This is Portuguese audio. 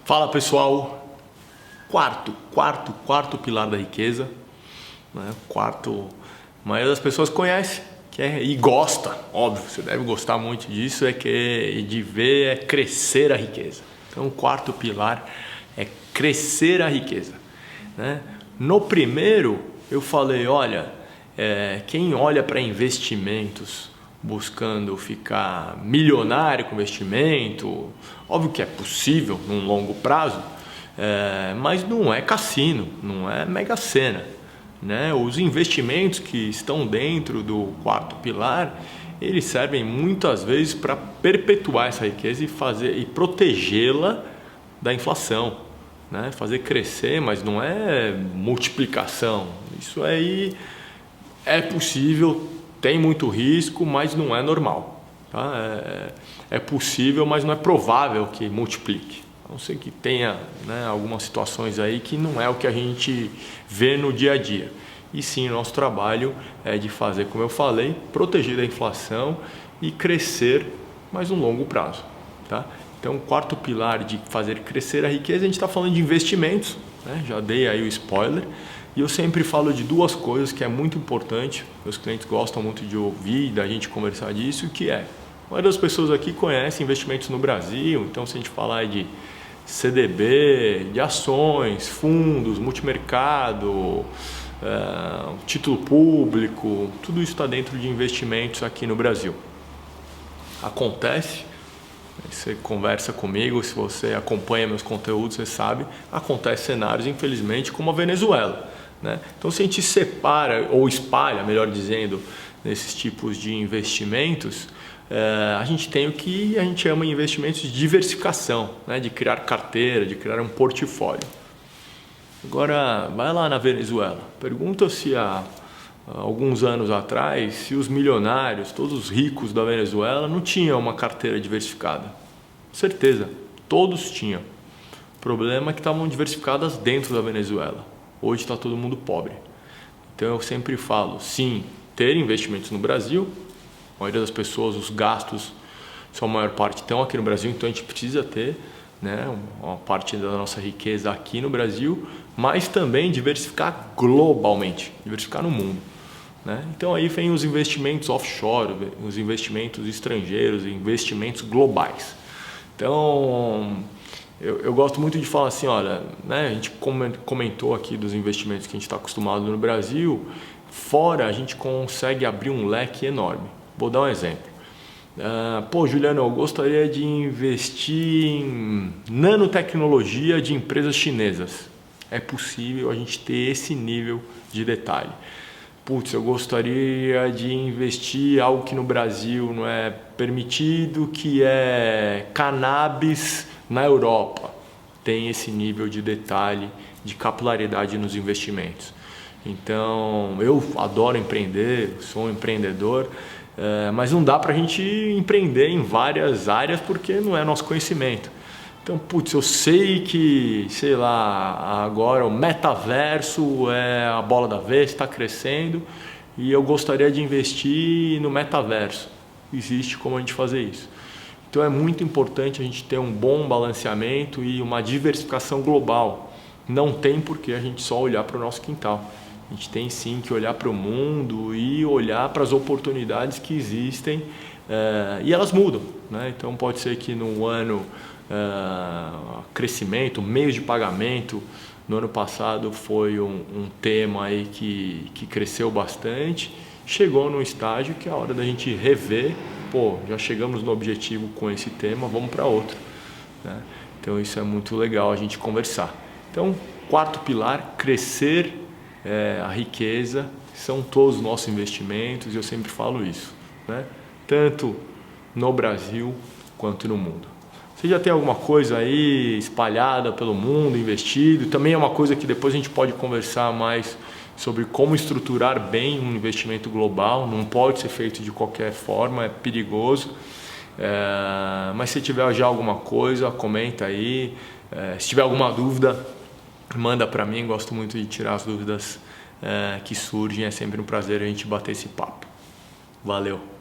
Fala pessoal, quarto pilar da riqueza, né? A maioria das pessoas conhece e gosta, óbvio, você deve gostar muito disso, de ver crescer a riqueza. Então o quarto pilar é crescer a riqueza, né? No primeiro eu falei, olha, quem olha para investimentos buscando ficar milionário com investimento, óbvio que é possível num longo prazo, mas não é cassino, não é Mega Sena, né? Os investimentos que estão dentro do quarto pilar, eles servem muitas vezes para perpetuar essa riqueza e protegê-la da inflação, né? Fazer crescer, mas não é multiplicação. Isso aí é possível, tem muito risco, mas não é normal, tá? É possível, mas não é provável que multiplique. A não ser que tenha, né, algumas situações aí que não é o que a gente vê no dia a dia. E sim, nosso trabalho é de fazer, como eu falei, proteger da inflação e crescer mais um longo prazo, tá? Então, o quarto pilar de fazer crescer a riqueza, a gente está falando de investimentos, né? Já dei aí o spoiler. E eu sempre falo de duas coisas que é muito importante, meus clientes gostam muito de ouvir, da gente conversar disso, que a maioria das pessoas aqui conhece investimentos no Brasil, então se a gente falar de CDB, de ações, fundos, multimercado, título público, tudo isso está dentro de investimentos aqui no Brasil. Acontece, você conversa comigo, se você acompanha meus conteúdos, você sabe, acontece cenários, infelizmente, como a Venezuela, né? Então, se a gente separa ou espalha, melhor dizendo, nesses tipos de investimentos, a gente tem o que a gente chama de investimentos de diversificação, né? De criar carteira, de criar um portfólio. Agora, vai lá na Venezuela, pergunta se há alguns anos atrás, se os milionários, todos os ricos da Venezuela não tinham uma carteira diversificada. Certeza, todos tinham. O problema é que estavam diversificadas dentro da Venezuela. Hoje está todo mundo pobre. Então eu sempre falo, sim, ter investimentos no Brasil. A maioria das pessoas, os gastos, sua maior parte estão aqui no Brasil, então a gente precisa ter, né, uma parte da nossa riqueza aqui no Brasil, mas também diversificar globalmente, diversificar no mundo, né? Então aí vem os investimentos offshore, os investimentos estrangeiros, investimentos globais. Então eu gosto muito de falar assim, olha, né, a gente comentou aqui dos investimentos que a gente está acostumado no Brasil, fora a gente consegue abrir um leque enorme. Vou dar um exemplo. Juliano, eu gostaria de investir em nanotecnologia de empresas chinesas. É possível a gente ter esse nível de detalhe. Eu gostaria de investir em algo que no Brasil não é permitido, que é cannabis na Europa. Tem esse nível de detalhe, de capilaridade nos investimentos. Então, eu adoro empreender, sou um empreendedor, mas não dá para a gente empreender em várias áreas porque não é nosso conhecimento. Então, eu sei que, sei lá, agora o metaverso é a bola da vez, está crescendo e eu gostaria de investir no metaverso. Existe como a gente fazer isso. Então, é muito importante a gente ter um bom balanceamento e uma diversificação global. Não tem por que a gente só olhar para o nosso quintal. A gente tem sim que olhar para o mundo e olhar para as oportunidades que existem e elas mudam, né? Então pode ser que no ano crescimento, meios de pagamento, no ano passado foi um tema aí que cresceu bastante, chegou num estágio que é a hora da gente rever, já chegamos no objetivo com esse tema, vamos para outro, né? Então isso é muito legal a gente conversar. Então, quarto pilar, crescer a riqueza, são todos os nossos investimentos, e eu sempre falo isso, né? Tanto no Brasil quanto no mundo. Você já tem alguma coisa aí espalhada pelo mundo, investido? Também é uma coisa que depois a gente pode conversar mais sobre como estruturar bem um investimento global. Não pode ser feito de qualquer forma, é perigoso. Mas se tiver já alguma coisa, comenta aí. Se tiver alguma dúvida, manda para mim, gosto muito de tirar as dúvidas que surgem, é sempre um prazer a gente bater esse papo. Valeu!